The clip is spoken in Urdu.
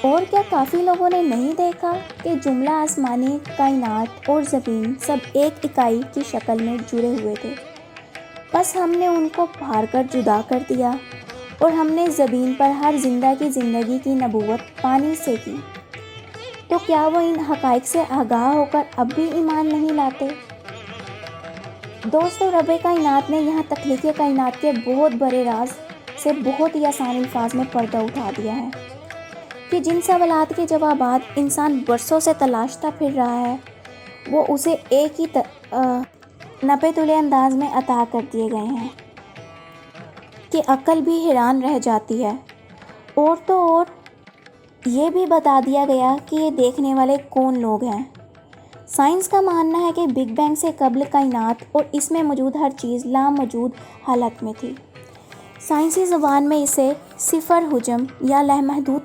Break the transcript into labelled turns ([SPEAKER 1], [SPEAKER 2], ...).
[SPEAKER 1] اور کیا کافی لوگوں نے نہیں دیکھا کہ جملہ آسمانی، کائنات اور زمین سب ایک اکائی کی شکل میں جڑے ہوئے تھے، بس ہم نے ان کو پھاڑ کر جدا کر دیا اور ہم نے زمین پر ہر زندہ کی زندگی کی نبوت پانی سے کی۔ تو کیا وہ ان حقائق سے آگاہ ہو کر اب بھی ایمان نہیں لاتے؟ دوستو، رب کائنات نے یہاں تخلیق کائنات کے بہت بڑے راز سے بہت ہی آسان الفاظ میں پردہ اٹھا دیا ہے کہ جن سوالات کے جوابات انسان برسوں سے تلاشتا پھر رہا ہے، وہ اسے ایک ہی نپے تلے انداز میں عطا کر دیے گئے ہیں کہ عقل بھی حیران رہ جاتی ہے۔ اور تو اور یہ بھی بتا دیا گیا کہ یہ دیکھنے والے کون لوگ ہیں۔ سائنس کا ماننا ہے کہ بگ بینگ سے قبل کائنات اور اس میں موجود ہر چیز لاموجود حالت میں تھی۔ سائنسی زبان میں اسے صفر حجم یا لامحدود